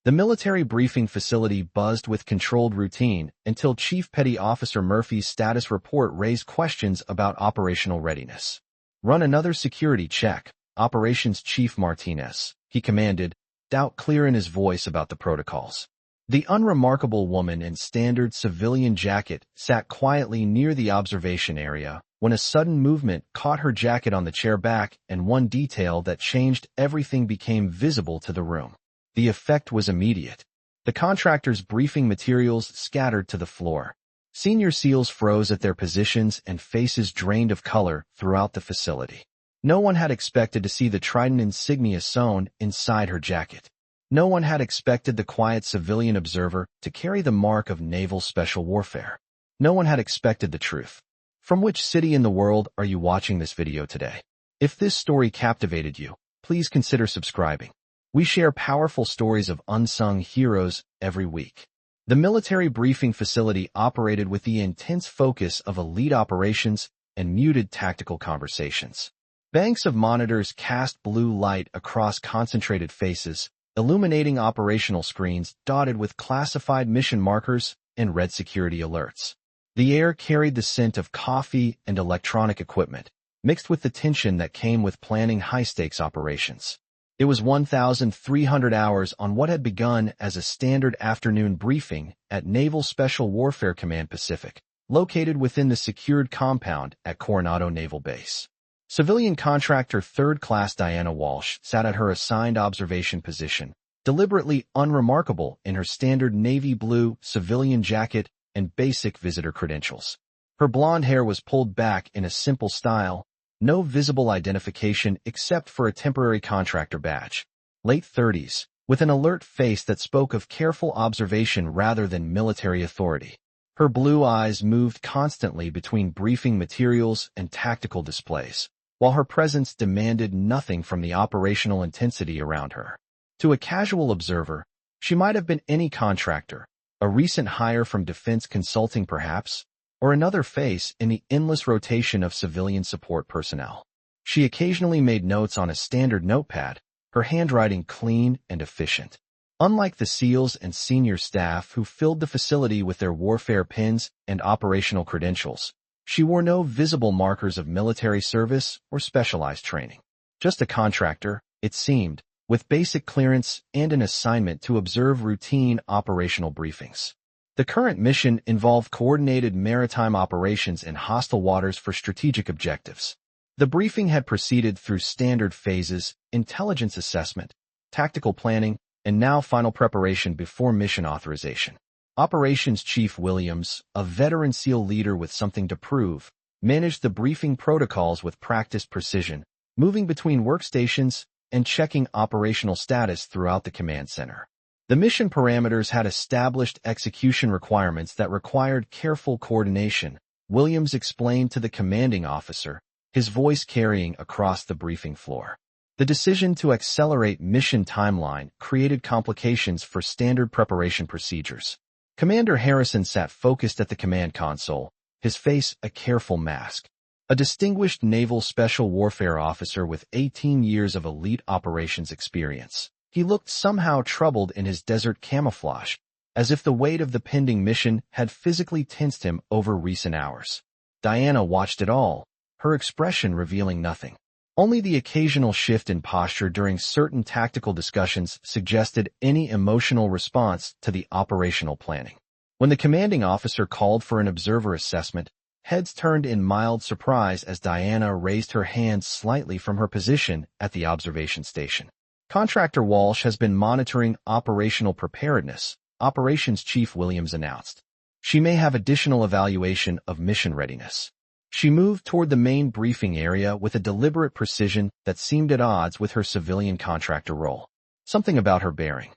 The military briefing facility buzzed with controlled routine until Chief Petty Officer Murphy's status report raised questions about operational readiness. "Run another security check, Operations Chief Martinez," he commanded, doubt clear in his voice about the protocols. The unremarkable woman in standard civilian jacket sat quietly near the observation area when a sudden movement caught her jacket on the chair back, and one detail that changed everything became visible to the room. The effect was immediate. The contractor's briefing materials scattered to the floor. Senior SEALs froze at their positions and faces drained of color throughout the facility. No one had expected to see the Trident insignia sewn inside her jacket. No one had expected the quiet civilian observer to carry the mark of naval special warfare. No one had expected the truth. From which city in the world are you watching this video today? If this story captivated you, please consider subscribing. We share powerful stories of unsung heroes every week. The military briefing facility operated with the intense focus of elite operations and muted tactical conversations. Banks of monitors cast blue light across concentrated faces, illuminating operational screens dotted with classified mission markers and red security alerts. The air carried the scent of coffee and electronic equipment, mixed with the tension that came with planning high-stakes operations. It was 1,300 hours on what had begun as a standard afternoon briefing at Naval Special Warfare Command Pacific, located within the secured compound at Coronado Naval Base. Civilian contractor 3rd Class Diana Walsh sat at her assigned observation position, deliberately unremarkable in her standard navy blue civilian jacket and basic visitor credentials. Her blonde hair was pulled back in a simple style, no visible identification except for a temporary contractor badge. Late 30s, with an alert face that spoke of careful observation rather than military authority. Her blue eyes moved constantly between briefing materials and tactical displays, while her presence demanded nothing from the operational intensity around her. To a casual observer, she might have been any contractor, a recent hire from defense consulting perhaps, or another face in the endless rotation of civilian support personnel. She occasionally made notes on a standard notepad, her handwriting clean and efficient. Unlike the SEALs and senior staff who filled the facility with their warfare pins and operational credentials, she wore no visible markers of military service or specialized training. Just a contractor, it seemed, with basic clearance and an assignment to observe routine operational briefings. The current mission involved coordinated maritime operations in hostile waters for strategic objectives. The briefing had proceeded through standard phases: intelligence assessment, tactical planning, and now final preparation before mission authorization. Operations Chief Williams, a veteran SEAL leader with something to prove, managed the briefing protocols with practiced precision, moving between workstations and checking operational status throughout the command center. The mission parameters had established execution requirements that required careful coordination, Williams explained to the commanding officer, his voice carrying across the briefing floor. The decision to accelerate mission timeline created complications for standard preparation procedures. Commander Harrison sat focused at the command console, his face a careful mask. A distinguished naval special warfare officer with 18 years of elite operations experience. He looked somehow troubled in his desert camouflage, as if the weight of the pending mission had physically tensed him over recent hours. Diana watched it all, her expression revealing nothing. Only the occasional shift in posture during certain tactical discussions suggested any emotional response to the operational planning. When the commanding officer called for an observer assessment, heads turned in mild surprise as Diana raised her hands slightly from her position at the observation station. Contractor Walsh has been monitoring operational preparedness, Operations Chief Williams announced. She may have additional evaluation of mission readiness. She moved toward the main briefing area with a deliberate precision that seemed at odds with her civilian contractor role. Something about her bearing,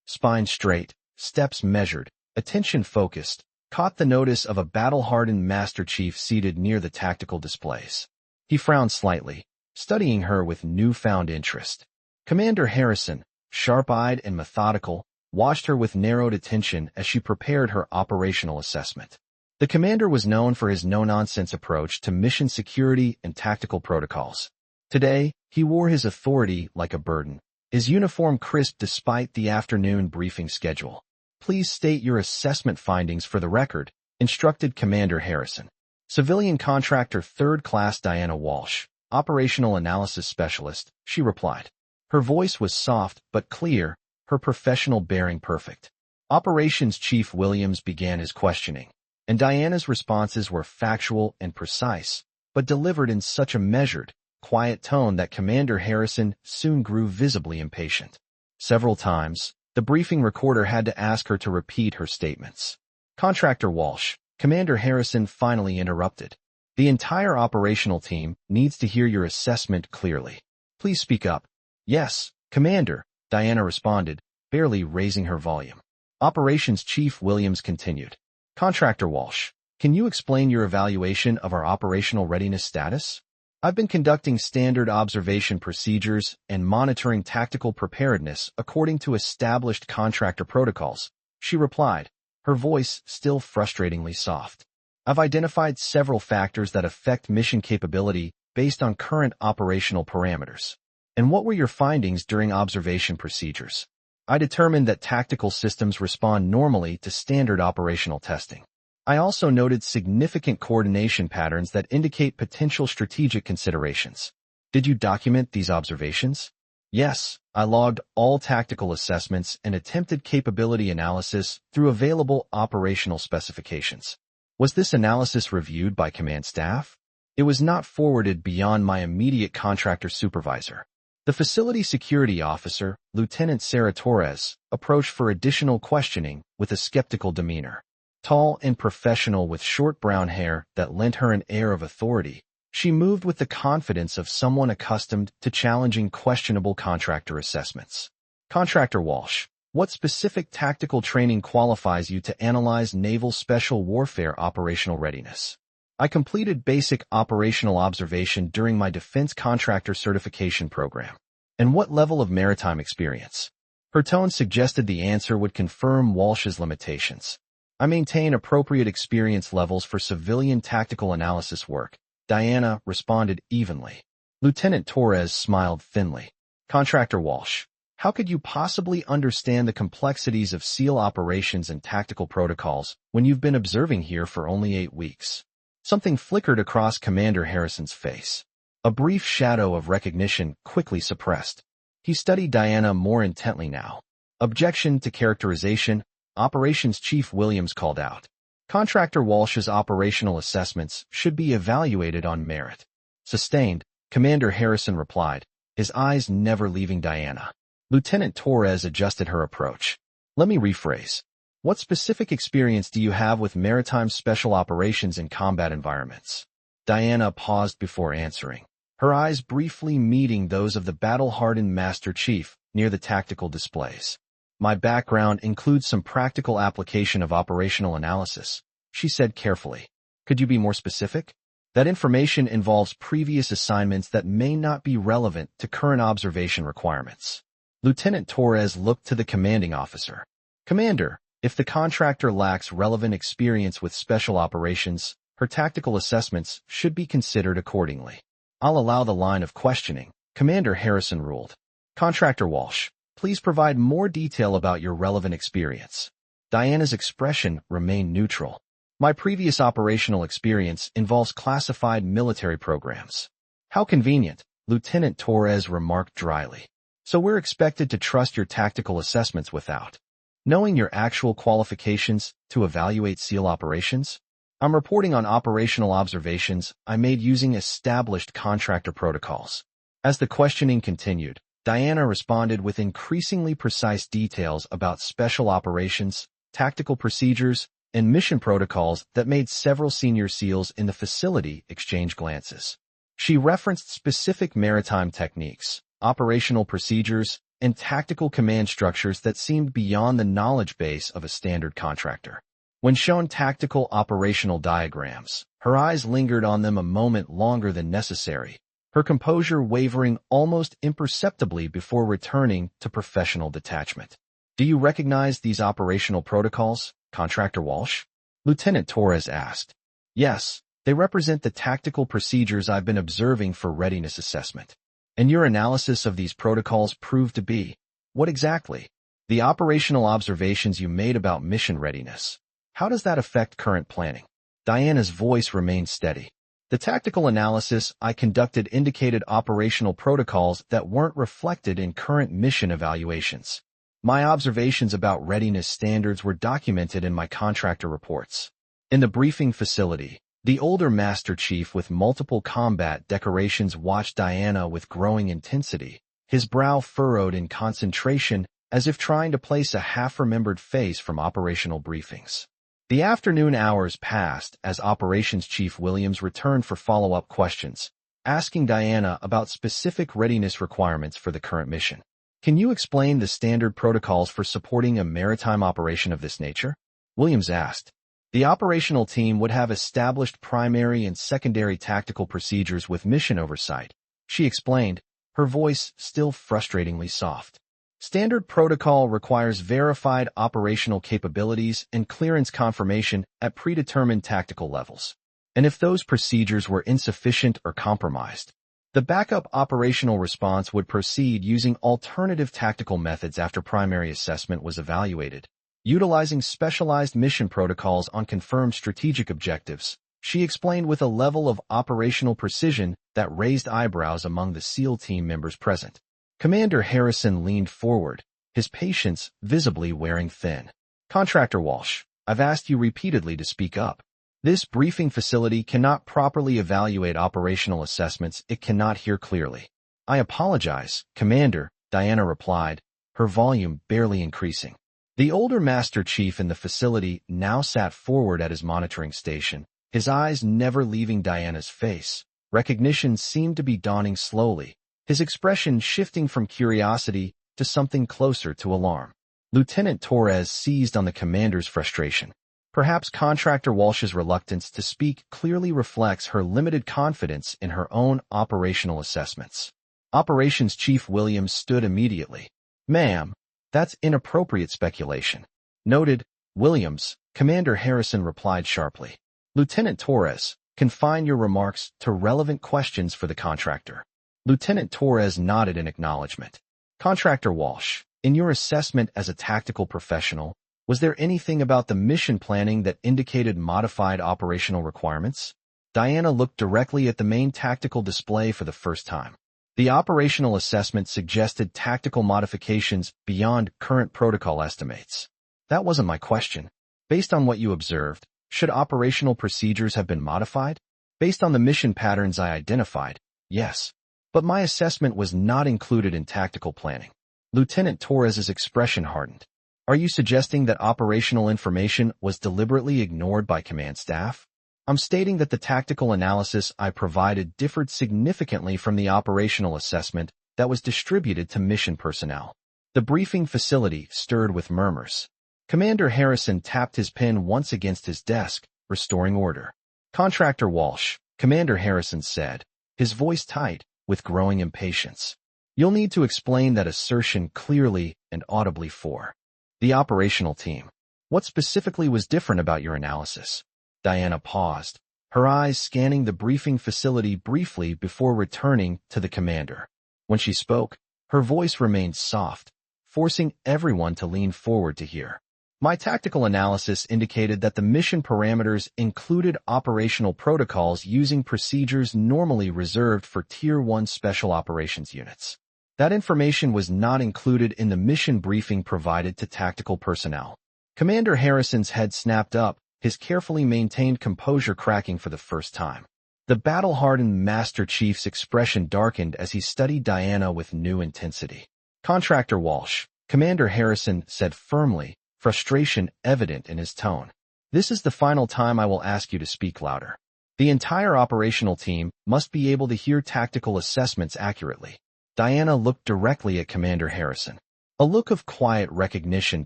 spine straight, steps measured, attention focused, caught the notice of a battle-hardened Master Chief seated near the tactical displays. He frowned slightly, studying her with newfound interest. Commander Harrison, sharp-eyed and methodical, watched her with narrowed attention as she prepared her operational assessment. The commander was known for his no-nonsense approach to mission security and tactical protocols. Today, he wore his authority like a burden, Is uniform crisp despite the afternoon briefing schedule? Please state your assessment findings for the record, instructed Commander Harrison. Civilian contractor 3rd Class Diana Walsh, operational analysis specialist, she replied. Her voice was soft but clear, her professional bearing perfect. Operations Chief Williams began his questioning, and Diana's responses were factual and precise, but delivered in such a measured, quiet tone that Commander Harrison soon grew visibly impatient. Several times, the briefing recorder had to ask her to repeat her statements. Contractor Walsh, Commander Harrison finally interrupted. The entire operational team needs to hear your assessment clearly. Please speak up. Yes, Commander, Diana responded, barely raising her volume. Operations Chief Williams continued. Contractor Walsh, can you explain your evaluation of our operational readiness status? I've been conducting standard observation procedures and monitoring tactical preparedness according to established contractor protocols, she replied, her voice still frustratingly soft. I've identified several factors that affect mission capability based on current operational parameters. And what were your findings during observation procedures? I determined that tactical systems respond normally to standard operational testing. I also noted significant coordination patterns that indicate potential strategic considerations. Did you document these observations? Yes, I logged all tactical assessments and attempted capability analysis through available operational specifications. Was this analysis reviewed by command staff? It was not forwarded beyond my immediate contractor supervisor. The facility security officer, Lieutenant Sarah Torres, approached for additional questioning with a skeptical demeanor. Tall and professional with short brown hair that lent her an air of authority, she moved with the confidence of someone accustomed to challenging questionable contractor assessments. Contractor Walsh, what specific tactical training qualifies you to analyze naval special warfare operational readiness? I completed basic operational observation during my defense contractor certification program. And what level of maritime experience? Her tone suggested the answer would confirm Walsh's limitations. I maintain appropriate experience levels for civilian tactical analysis work, Diana responded evenly. Lieutenant Torres smiled thinly. Contractor Walsh, how could you possibly understand the complexities of SEAL operations and tactical protocols when you've been observing here for only 8 weeks? Something flickered across Commander Harrison's face. A brief shadow of recognition quickly suppressed. He studied Diana more intently now. Objection to characterization, Operations Chief Williams called out. Contractor Walsh's operational assessments should be evaluated on merit. Sustained, Commander Harrison replied, his eyes never leaving Diana. Lieutenant Torres adjusted her approach. Let me rephrase. What specific experience do you have with maritime special operations in combat environments? Diana paused before answering, her eyes briefly meeting those of the battle-hardened Master Chief near the tactical displays. My background includes some practical application of operational analysis, she said carefully. Could you be more specific? That information involves previous assignments that may not be relevant to current observation requirements. Lieutenant Torres looked to the commanding officer. Commander, if the contractor lacks relevant experience with special operations, her tactical assessments should be considered accordingly. I'll allow the line of questioning, Commander Harrison ruled. Contractor Walsh, please provide more detail about your relevant experience. Diana's expression remained neutral. My previous operational experience involves classified military programs. How convenient, Lieutenant Torres remarked dryly. So we're expected to trust your tactical assessments without knowing your actual qualifications to evaluate SEAL operations? I'm reporting on operational observations I made using established contractor protocols. As the questioning continued, Diana responded with increasingly precise details about special operations, tactical procedures, and mission protocols that made several senior SEALs in the facility exchange glances. She referenced specific maritime techniques, operational procedures, and tactical command structures that seemed beyond the knowledge base of a standard contractor. When shown tactical operational diagrams, her eyes lingered on them a moment longer than necessary, her composure wavering almost imperceptibly before returning to professional detachment. Do you recognize these operational protocols, Contractor Walsh? Lieutenant Torres asked. Yes, they represent the tactical procedures I've been observing for readiness assessment. And your analysis of these protocols proved to be, what exactly? The operational observations you made about mission readiness. How does that affect current planning? Diana's voice remained steady. The tactical analysis I conducted indicated operational protocols that weren't reflected in current mission evaluations. My observations about readiness standards were documented in my contractor reports. In the briefing facility, the older Master Chief with multiple combat decorations watched Diana with growing intensity, his brow furrowed in concentration as if trying to place a half-remembered face from operational briefings. The afternoon hours passed as Operations Chief Williams returned for follow-up questions, asking Diana about specific readiness requirements for the current mission. Can you explain the standard protocols for supporting a maritime operation of this nature? Williams asked. The operational team would have established primary and secondary tactical procedures with mission oversight, she explained, her voice still frustratingly soft. Standard protocol requires verified operational capabilities and clearance confirmation at predetermined tactical levels. And if those procedures were insufficient or compromised, the backup operational response would proceed using alternative tactical methods after primary assessment was evaluated, utilizing specialized mission protocols on confirmed strategic objectives, she explained with a level of operational precision that raised eyebrows among the SEAL team members present. Commander Harrison leaned forward, his patience visibly wearing thin. Contractor Walsh, I've asked you repeatedly to speak up. This briefing facility cannot properly evaluate operational assessments it cannot hear clearly. I apologize, Commander, Diana replied, her volume barely increasing. The older Master Chief in the facility now sat forward at his monitoring station, his eyes never leaving Diana's face. Recognition seemed to be dawning slowly, his expression shifting from curiosity to something closer to alarm. Lieutenant Torres seized on the commander's frustration. Perhaps Contractor Walsh's reluctance to speak clearly reflects her limited confidence in her own operational assessments. Operations Chief Williams stood immediately. Ma'am, that's inappropriate speculation. Noted, Williams, Commander Harrison replied sharply. Lieutenant Torres, confine your remarks to relevant questions for the contractor. Lieutenant Torres nodded in acknowledgement. Contractor Walsh, in your assessment as a tactical professional, was there anything about the mission planning that indicated modified operational requirements? Diana looked directly at the main tactical display for the first time. The operational assessment suggested tactical modifications beyond current protocol estimates. That wasn't my question. Based on what you observed, should operational procedures have been modified? Based on the mission patterns I identified, yes. But my assessment was not included in tactical planning. Lieutenant Torres's expression hardened. Are you suggesting that operational information was deliberately ignored by command staff? I'm stating that the tactical analysis I provided differed significantly from the operational assessment that was distributed to mission personnel. The briefing facility stirred with murmurs. Commander Harrison tapped his pen once against his desk, restoring order. Contractor Walsh, Commander Harrison said, his voice tight, with growing impatience. You'll need to explain that assertion clearly and audibly for the operational team. What specifically was different about your analysis? Diana paused, her eyes scanning the briefing facility briefly before returning to the commander. When she spoke, her voice remained soft, forcing everyone to lean forward to hear. My tactical analysis indicated that the mission parameters included operational protocols using procedures normally reserved for Tier 1 Special Operations units. That information was not included in the mission briefing provided to tactical personnel. Commander Harrison's head snapped up, his carefully maintained composure cracking for the first time. The battle-hardened Master Chief's expression darkened as he studied Diana with new intensity. Contractor Walsh, Commander Harrison said firmly, frustration evident in his tone. This is the final time I will ask you to speak louder. The entire operational team must be able to hear tactical assessments accurately. Diana looked directly at Commander Harrison. A look of quiet recognition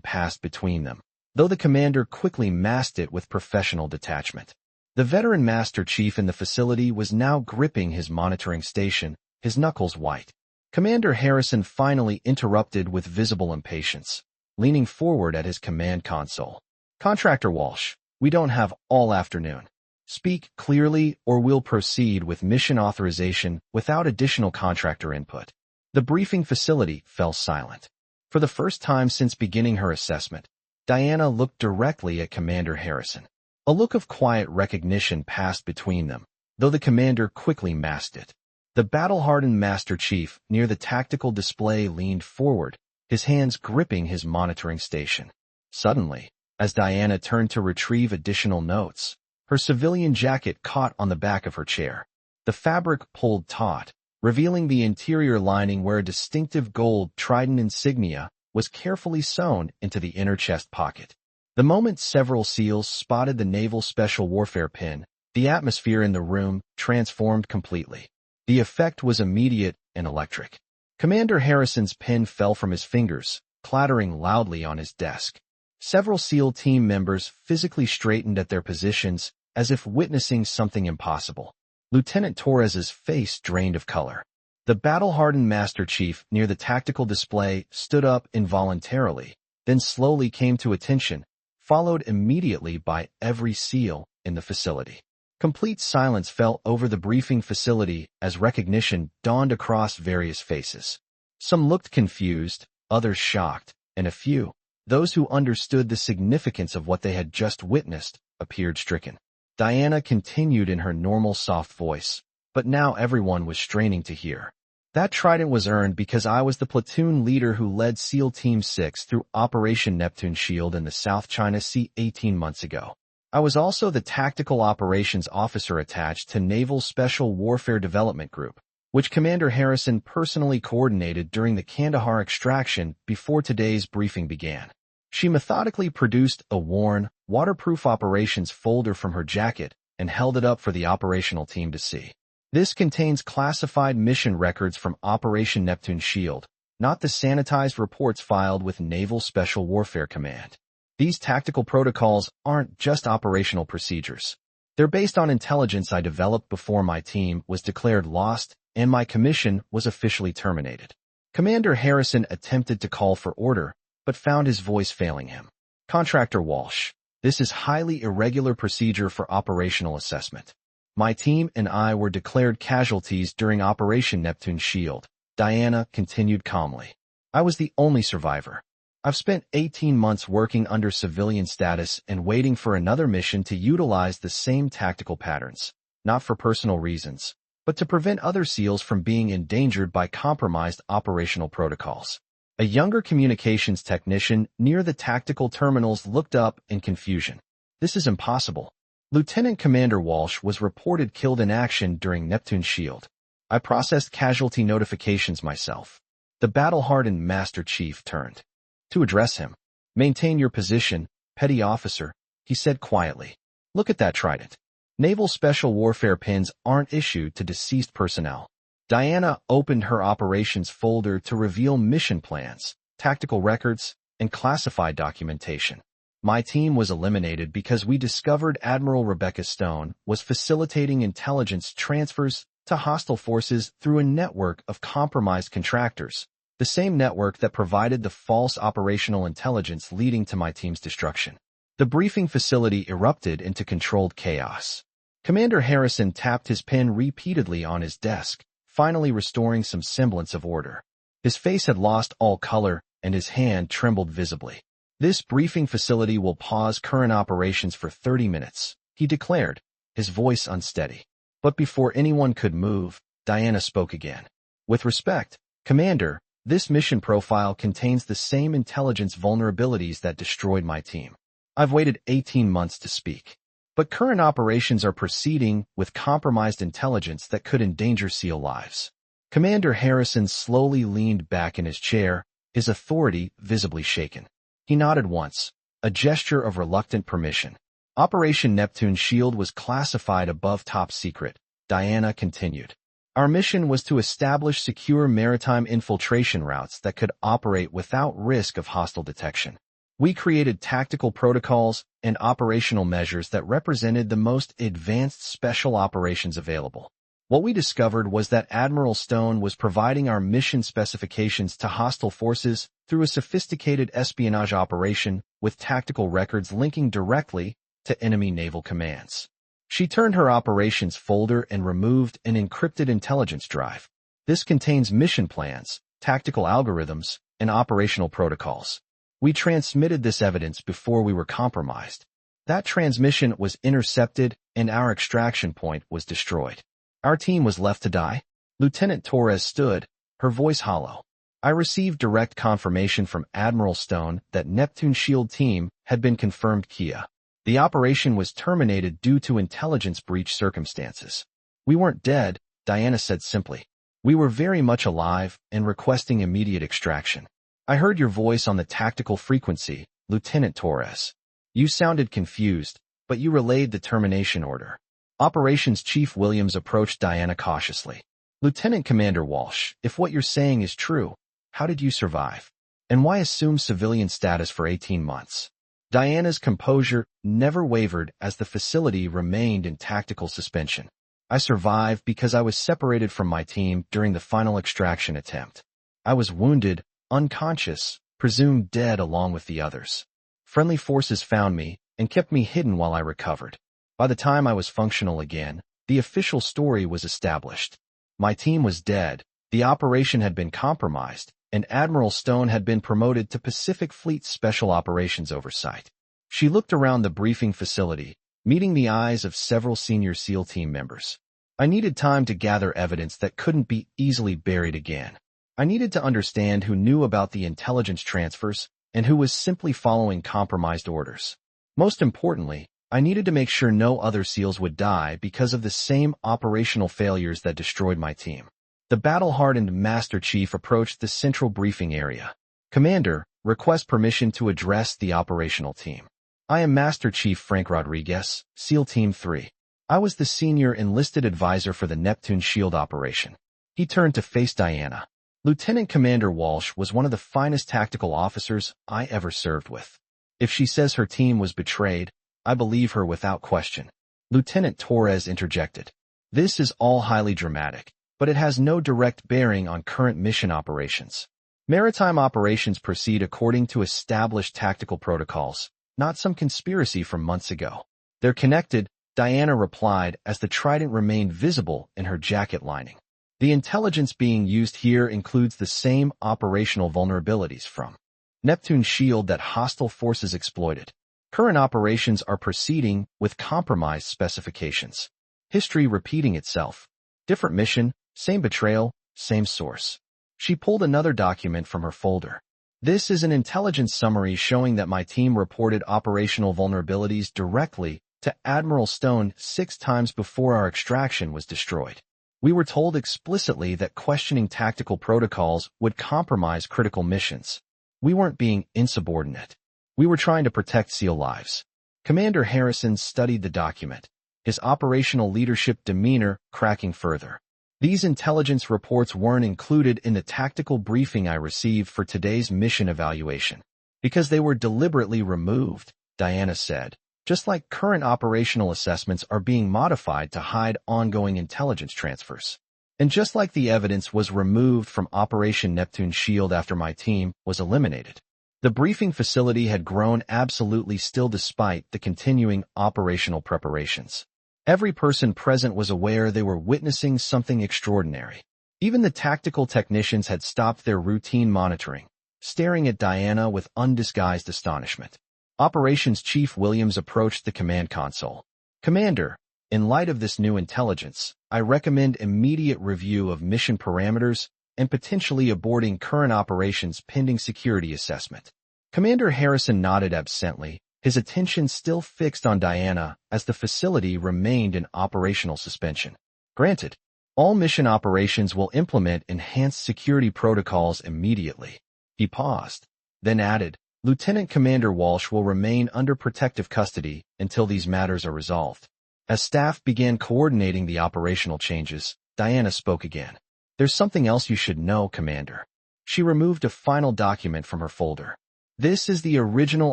passed between them, though the commander quickly masked it with professional detachment. The veteran Master Chief in the facility was now gripping his monitoring station, his knuckles white. Commander Harrison finally interrupted with visible impatience, leaning forward at his command console. Contractor Walsh, we don't have all afternoon. Speak clearly or we'll proceed with mission authorization without additional contractor input. The briefing facility fell silent. For the first time since beginning her assessment, Diana looked directly at Commander Harrison. A look of quiet recognition passed between them, though the commander quickly masked it. The battle-hardened Master Chief near the tactical display leaned forward, his hands gripping his monitoring station. Suddenly, as Diana turned to retrieve additional notes, her civilian jacket caught on the back of her chair. The fabric pulled taut, revealing the interior lining where a distinctive gold Trident insignia was carefully sewn into the inner chest pocket. The moment several SEALs spotted the Naval Special Warfare pin, the atmosphere in the room transformed completely. The effect was immediate and electric. Commander Harrison's pin fell from his fingers, clattering loudly on his desk. Several SEAL team members physically straightened at their positions, as if witnessing something impossible. Lieutenant Torres's face drained of color. The battle-hardened Master Chief near the tactical display stood up involuntarily, then slowly came to attention, followed immediately by every SEAL in the facility. Complete silence fell over the briefing facility as recognition dawned across various faces. Some looked confused, others shocked, and a few, those who understood the significance of what they had just witnessed, appeared stricken. Diana continued in her normal soft voice, but now everyone was straining to hear. That trident was earned because I was the platoon leader who led SEAL Team 6 through Operation Neptune Shield in the South China Sea 18 months ago. I was also the tactical operations officer attached to Naval Special Warfare Development Group, which Commander Harrison personally coordinated during the Kandahar extraction before today's briefing began. She methodically produced a worn, waterproof operations folder from her jacket and held it up for the operational team to see. This contains classified mission records from Operation Neptune Shield, not the sanitized reports filed with Naval Special Warfare Command. These tactical protocols aren't just operational procedures. They're based on intelligence I developed before my team was declared lost and my commission was officially terminated. Commander Harrison attempted to call for order, but found his voice failing him. Contractor Walsh, this is highly irregular procedure for operational assessment. My team and I were declared casualties during Operation Neptune Shield. Diana continued calmly. I was the only survivor. I've spent 18 months working under civilian status and waiting for another mission to utilize the same tactical patterns, not for personal reasons, but to prevent other SEALs from being endangered by compromised operational protocols. A younger communications technician near the tactical terminals looked up in confusion. This is impossible. Lieutenant Commander Walsh was reported killed in action during Neptune Shield. I processed casualty notifications myself. The battle-hardened Master Chief turned to address him. Maintain your position, petty officer, he said quietly. Look at that trident. Naval Special Warfare pins aren't issued to deceased personnel. Diana opened her operations folder to reveal mission plans, tactical records, and classified documentation. My team was eliminated because we discovered Admiral Rebecca Stone was facilitating intelligence transfers to hostile forces through a network of compromised contractors, the same network that provided the false operational intelligence leading to my team's destruction. The briefing facility erupted into controlled chaos. Commander Harrison tapped his pen repeatedly on his desk, finally restoring some semblance of order. His face had lost all color, and his hand trembled visibly. This briefing facility will pause current operations for 30 minutes, he declared, his voice unsteady. But before anyone could move, Diana spoke again. With respect, Commander, this mission profile contains the same intelligence vulnerabilities that destroyed my team. I've waited 18 months to speak. But current operations are proceeding with compromised intelligence that could endanger SEAL lives. Commander Harrison slowly leaned back in his chair, his authority visibly shaken. He nodded once, a gesture of reluctant permission. Operation Neptune Shield was classified above top secret, Diana continued. Our mission was to establish secure maritime infiltration routes that could operate without risk of hostile detection. We created tactical protocols and operational measures that represented the most advanced special operations available. What we discovered was that Admiral Stone was providing our mission specifications to hostile forces through a sophisticated espionage operation with tactical records linking directly to enemy naval commands. She turned her operations folder and removed an encrypted intelligence drive. This contains mission plans, tactical algorithms, and operational protocols. We transmitted this evidence before we were compromised. That transmission was intercepted and our extraction point was destroyed. Our team was left to die. Lieutenant Torres stood, her voice hollow. I received direct confirmation from Admiral Stone that Neptune Shield team had been confirmed Kia. The operation was terminated due to intelligence breach circumstances. We weren't dead, Diana said simply. We were very much alive and requesting immediate extraction. I heard your voice on the tactical frequency, Lieutenant Torres. You sounded confused, but you relayed the termination order. Operations Chief Williams approached Diana cautiously. Lieutenant Commander Walsh, if what you're saying is true, how did you survive? And why assume civilian status for 18 months? Diana's composure never wavered as the facility remained in tactical suspension. I survived because I was separated from my team during the final extraction attempt. I was wounded, unconscious, presumed dead along with the others. Friendly forces found me and kept me hidden while I recovered. By the time I was functional again, the official story was established. My team was dead, the operation had been compromised, and Admiral Stone had been promoted to Pacific Fleet Special Operations Oversight. She looked around the briefing facility, meeting the eyes of several senior SEAL team members. I needed time to gather evidence that couldn't be easily buried again. I needed to understand who knew about the intelligence transfers and who was simply following compromised orders. Most importantly, I needed to make sure no other SEALs would die because of the same operational failures that destroyed my team. The battle-hardened Master Chief approached the central briefing area. Commander, request permission to address the operational team. I am Master Chief Frank Rodriguez, SEAL Team 3. I was the senior enlisted advisor for the Neptune Shield operation. He turned to face Diana. Lieutenant Commander Walsh was one of the finest tactical officers I ever served with. If she says her team was betrayed, I believe her without question. Lieutenant Torres interjected. This is all highly dramatic, but it has no direct bearing on current mission operations. Maritime operations proceed according to established tactical protocols, not some conspiracy from months ago. They're connected, Diana replied as the Trident remained visible in her jacket lining. The intelligence being used here includes the same operational vulnerabilities from Neptune Shield that hostile forces exploited. Current operations are proceeding with compromised specifications. History repeating itself. Different mission, same betrayal, same source. She pulled another document from her folder. This is an intelligence summary showing that my team reported operational vulnerabilities directly to Admiral Stone 6 times before our extraction was destroyed. We were told explicitly that questioning tactical protocols would compromise critical missions. We weren't being insubordinate. We were trying to protect SEAL lives. Commander Harrison studied the document, his operational leadership demeanor cracking further. These intelligence reports weren't included in the tactical briefing I received for today's mission evaluation. Because they were deliberately removed, Diana said, just like current operational assessments are being modified to hide ongoing intelligence transfers. And just like the evidence was removed from Operation Neptune Shield after my team was eliminated. The briefing facility had grown absolutely still despite the continuing operational preparations. Every person present was aware they were witnessing something extraordinary. Even the tactical technicians had stopped their routine monitoring, staring at Diana with undisguised astonishment. Operations Chief Williams approached the command console. Commander, in light of this new intelligence, I recommend immediate review of mission parameters and potentially aborting current operations pending security assessment. Commander Harrison nodded absently, his attention still fixed on Diana as the facility remained in operational suspension. Granted, all mission operations will implement enhanced security protocols immediately. He paused, then added, Lieutenant Commander Walsh will remain under protective custody until these matters are resolved. As staff began coordinating the operational changes, Diana spoke again. There's something else you should know, Commander. She removed a final document from her folder. This is the original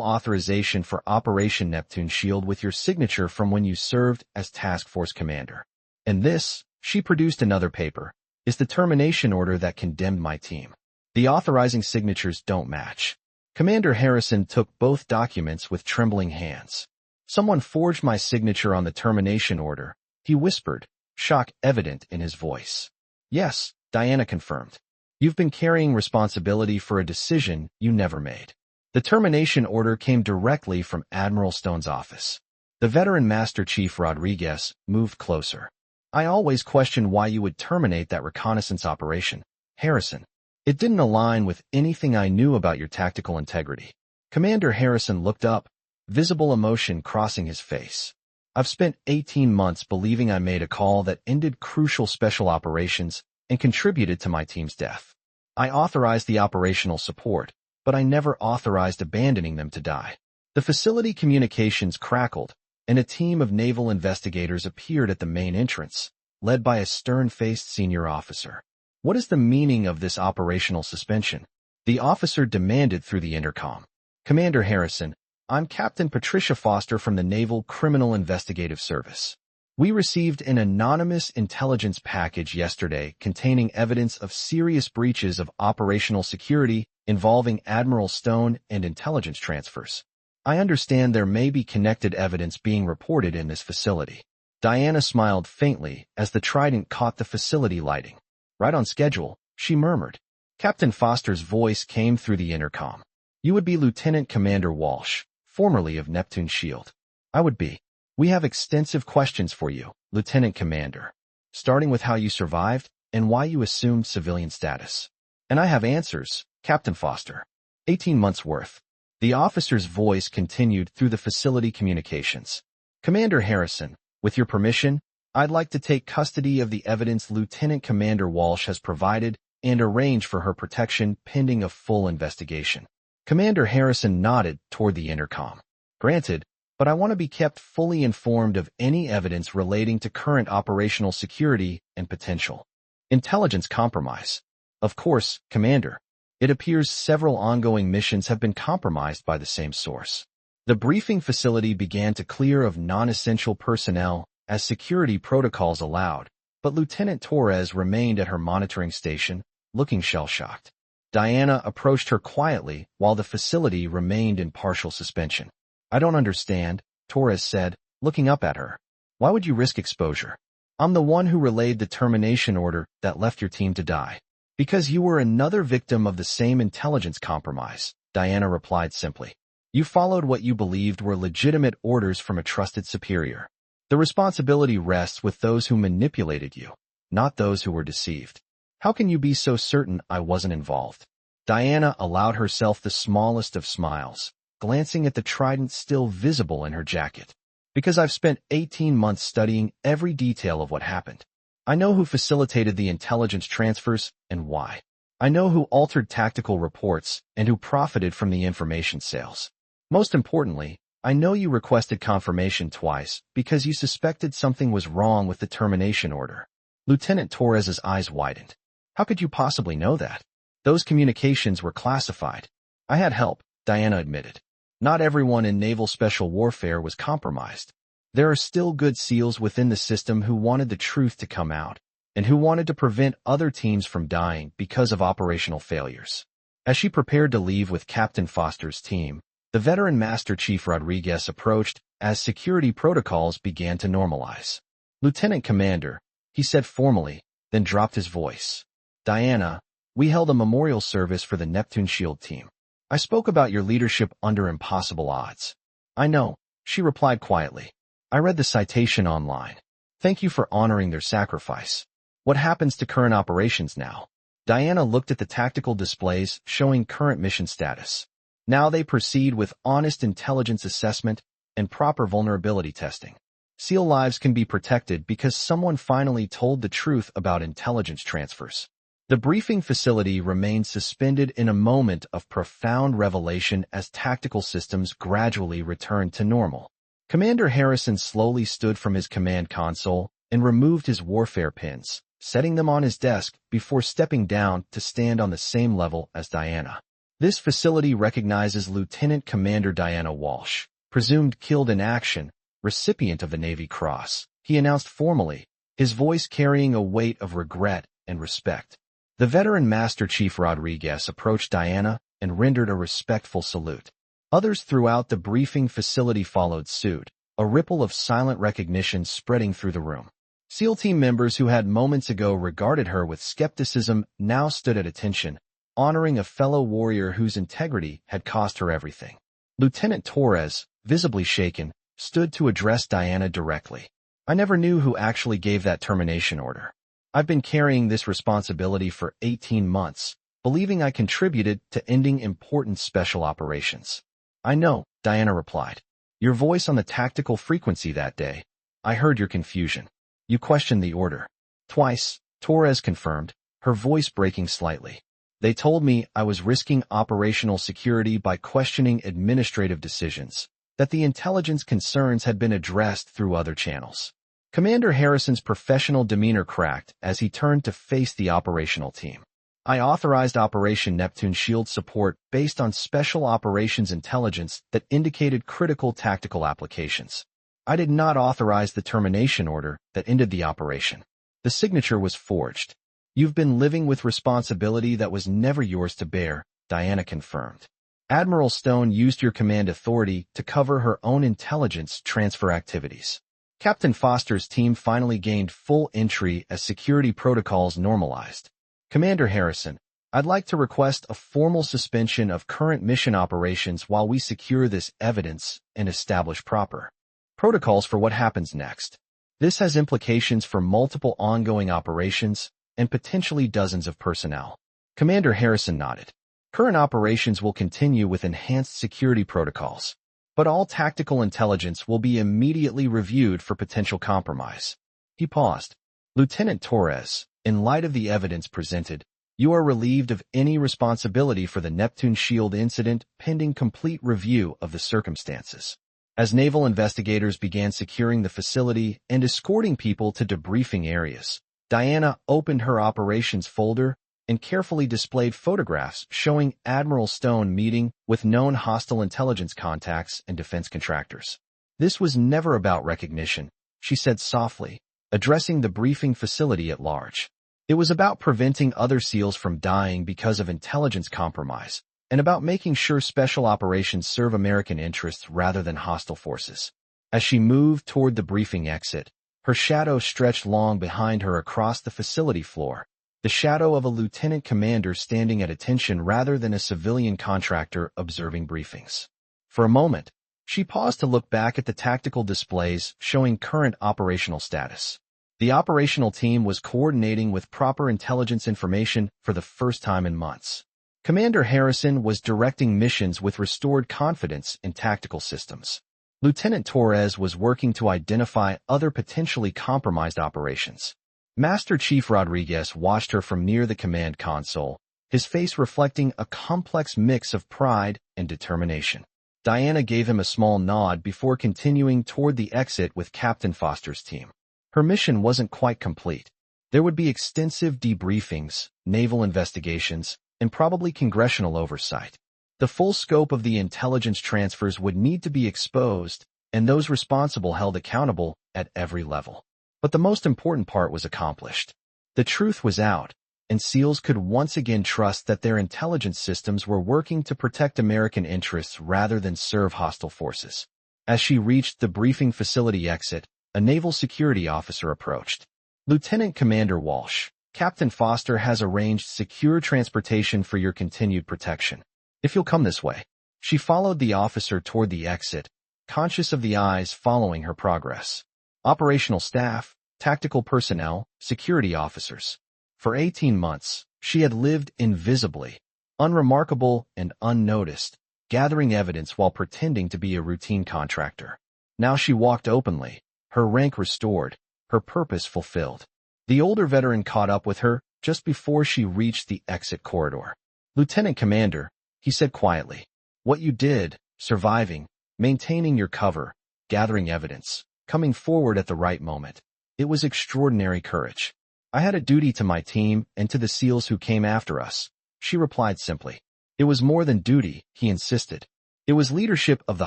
authorization for Operation Neptune Shield with your signature from when you served as Task Force Commander. And this, she produced another paper, is the termination order that condemned my team. The authorizing signatures don't match. Commander Harrison took both documents with trembling hands. Someone forged my signature on the termination order, he whispered, shock evident in his voice. Yes, Diana confirmed. You've been carrying responsibility for a decision you never made. The termination order came directly from Admiral Stone's office. The veteran Master Chief Rodriguez moved closer. I always questioned why you would terminate that reconnaissance operation, Harrison. It didn't align with anything I knew about your tactical integrity. Commander Harrison looked up, visible emotion crossing his face. I've spent 18 months believing I made a call that ended crucial special operations and contributed to my team's death. I authorized the operational support, but I never authorized abandoning them to die. The facility communications crackled, and a team of naval investigators appeared at the main entrance, led by a stern-faced senior officer. What is the meaning of this operational suspension? The officer demanded through the intercom. Commander Harrison, I'm Captain Patricia Foster from the Naval Criminal Investigative Service. We received an anonymous intelligence package yesterday containing evidence of serious breaches of operational security involving Admiral Stone and intelligence transfers. I understand there may be connected evidence being reported in this facility. Diana smiled faintly as the Trident caught the facility lighting. Right on schedule, she murmured. Captain Foster's voice came through the intercom. You would be Lieutenant Commander Walsh, formerly of Neptune Shield. I would be. We have extensive questions for you, Lieutenant Commander, starting with how you survived and why you assumed civilian status. And I have answers, Captain Foster. 18 months worth. The officer's voice continued through the facility communications. Commander Harrison, with your permission, I'd like to take custody of the evidence Lieutenant Commander Walsh has provided and arrange for her protection pending a full investigation. Commander Harrison nodded toward the intercom. Granted, but I want to be kept fully informed of any evidence relating to current operational security and potential intelligence compromise. Of course, Commander. It appears several ongoing missions have been compromised by the same source. The briefing facility began to clear of non-essential personnel as security protocols allowed, but Lieutenant Torres remained at her monitoring station, looking shell-shocked. Diana approached her quietly while the facility remained in partial suspension. I don't understand, Torres said, looking up at her. Why would you risk exposure? I'm the one who relayed the termination order that left your team to die. Because you were another victim of the same intelligence compromise, Diana replied simply. You followed what you believed were legitimate orders from a trusted superior. The responsibility rests with those who manipulated you, not those who were deceived. How can you be so certain I wasn't involved? Diana allowed herself the smallest of smiles, glancing at the trident still visible in her jacket. Because I've spent 18 months studying every detail of what happened. I know who facilitated the intelligence transfers and why. I know who altered tactical reports and who profited from the information sales. Most importantly, I know you requested confirmation twice because you suspected something was wrong with the termination order. Lieutenant Torres's eyes widened. How could you possibly know that? Those communications were classified. I had help, Diana admitted. Not everyone in naval special warfare was compromised. There are still good SEALs within the system who wanted the truth to come out and who wanted to prevent other teams from dying because of operational failures. As she prepared to leave with Captain Foster's team, the veteran Master Chief Rodriguez approached as security protocols began to normalize. Lieutenant Commander, he said formally, then dropped his voice. Diana, we held a memorial service for the Neptune Shield team. I spoke about your leadership under impossible odds. I know, she replied quietly. I read the citation online. Thank you for honoring their sacrifice. What happens to current operations now? Diana looked at the tactical displays showing current mission status. Now they proceed with honest intelligence assessment and proper vulnerability testing. SEAL lives can be protected because someone finally told the truth about intelligence transfers. The briefing facility remained suspended in a moment of profound revelation as tactical systems gradually returned to normal. Commander Harrison slowly stood from his command console and removed his warfare pins, setting them on his desk before stepping down to stand on the same level as Diana. This facility recognizes Lieutenant Commander Diana Walsh, presumed killed in action, recipient of the Navy Cross, he announced formally, his voice carrying a weight of regret and respect. The veteran Master Chief Rodriguez approached Diana and rendered a respectful salute. Others throughout the briefing facility followed suit, a ripple of silent recognition spreading through the room. SEAL team members who had moments ago regarded her with skepticism now stood at attention, honoring a fellow warrior whose integrity had cost her everything. Lieutenant Torres, visibly shaken, stood to address Diana directly. I never knew who actually gave that termination order. I've been carrying this responsibility for 18 months, believing I contributed to ending important special operations. I know, Diana replied. Your voice on the tactical frequency that day. I heard your confusion. You questioned the order. Twice, Torres confirmed, her voice breaking slightly. They told me I was risking operational security by questioning administrative decisions, that the intelligence concerns had been addressed through other channels. Commander Harrison's professional demeanor cracked as he turned to face the operational team. I authorized Operation Neptune Shield support based on special operations intelligence that indicated critical tactical applications. I did not authorize the termination order that ended the operation. The signature was forged. You've been living with responsibility that was never yours to bear, Diana confirmed. Admiral Stone used your command authority to cover her own intelligence transfer activities. Captain Foster's team finally gained full entry as security protocols normalized. Commander Harrison, I'd like to request a formal suspension of current mission operations while we secure this evidence and establish proper protocols for what happens next. This has implications for multiple ongoing operations and potentially dozens of personnel. Commander Harrison nodded. Current operations will continue with enhanced security protocols, but all tactical intelligence will be immediately reviewed for potential compromise. He paused. Lieutenant Torres, in light of the evidence presented, you are relieved of any responsibility for the Neptune Shield incident pending complete review of the circumstances. As naval investigators began securing the facility and escorting people to debriefing areas, Diana opened her operations folder and carefully displayed photographs showing Admiral Stone meeting with known hostile intelligence contacts and defense contractors. This was never about recognition, she said softly, addressing the briefing facility at large. It was about preventing other SEALs from dying because of intelligence compromise, and about making sure special operations serve American interests rather than hostile forces. As she moved toward the briefing exit, her shadow stretched long behind her across the facility floor, the shadow of a lieutenant commander standing at attention rather than a civilian contractor observing briefings. For a moment, she paused to look back at the tactical displays showing current operational status. The operational team was coordinating with proper intelligence information for the first time in months. Commander Harrison was directing missions with restored confidence in tactical systems. Lieutenant Torres was working to identify other potentially compromised operations. Master Chief Rodriguez watched her from near the command console, his face reflecting a complex mix of pride and determination. Diana gave him a small nod before continuing toward the exit with Captain Foster's team. Her mission wasn't quite complete. There would be extensive debriefings, naval investigations, and probably congressional oversight. The full scope of the intelligence transfers would need to be exposed, and those responsible held accountable at every level. But the most important part was accomplished. The truth was out, and SEALs could once again trust that their intelligence systems were working to protect American interests rather than serve hostile forces. As she reached the briefing facility exit, a naval security officer approached. Lieutenant Commander Walsh, Captain Foster has arranged secure transportation for your continued protection. If you'll come this way. She followed the officer toward the exit, conscious of the eyes following her progress. Operational staff, tactical personnel, security officers. For 18 months, she had lived invisibly, unremarkable and unnoticed, gathering evidence while pretending to be a routine contractor. Now she walked openly, her rank restored, her purpose fulfilled. The older veteran caught up with her just before she reached the exit corridor. Lieutenant Commander, he said quietly, what you did, surviving, maintaining your cover, gathering evidence, coming forward at the right moment. It was extraordinary courage. I had a duty to my team and to the SEALs who came after us, she replied simply. It was more than duty, he insisted. It was leadership of the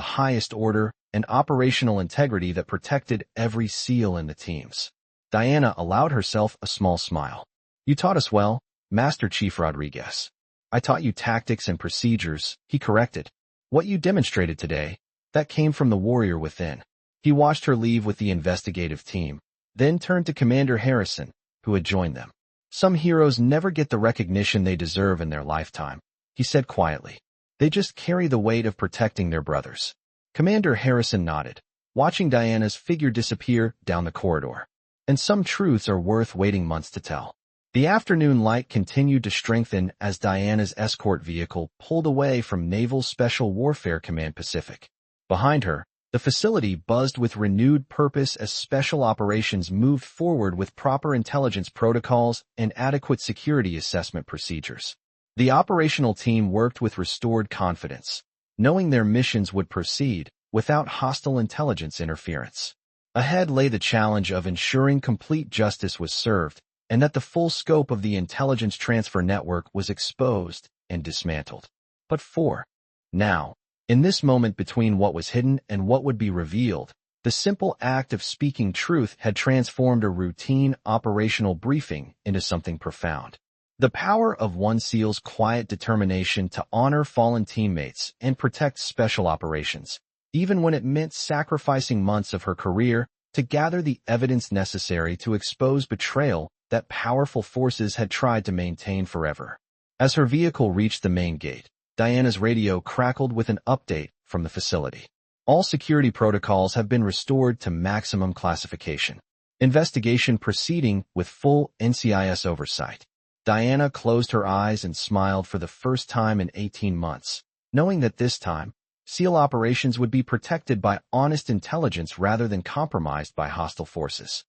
highest order and operational integrity that protected every SEAL in the teams. Diana allowed herself a small smile. You taught us well, Master Chief Rodriguez. I taught you tactics and procedures, he corrected. What you demonstrated today, that came from the warrior within. He watched her leave with the investigative team, then turned to Commander Harrison, who had joined them. "Some heroes never get the recognition they deserve in their lifetime," he said quietly. "They just carry the weight of protecting their brothers." Commander Harrison nodded, watching Diana's figure disappear down the corridor. "And some truths are worth waiting months to tell." The afternoon light continued to strengthen as Diana's escort vehicle pulled away from Naval Special Warfare Command Pacific. Behind her, the facility buzzed with renewed purpose as special operations moved forward with proper intelligence protocols and adequate security assessment procedures. The operational team worked with restored confidence, knowing their missions would proceed without hostile intelligence interference. Ahead lay the challenge of ensuring complete justice was served and that the full scope of the intelligence transfer network was exposed and dismantled. But now, in this moment between what was hidden and what would be revealed, the simple act of speaking truth had transformed a routine operational briefing into something profound. The power of one SEAL's quiet determination to honor fallen teammates and protect special operations, even when it meant sacrificing months of her career to gather the evidence necessary to expose betrayal that powerful forces had tried to maintain forever. As her vehicle reached the main gate, Diana's radio crackled with an update from the facility. "All security protocols have been restored to maximum classification. Investigation proceeding with full NCIS oversight." Diana closed her eyes and smiled for the first time in 18 months, knowing that this time, SEAL operations would be protected by honest intelligence rather than compromised by hostile forces.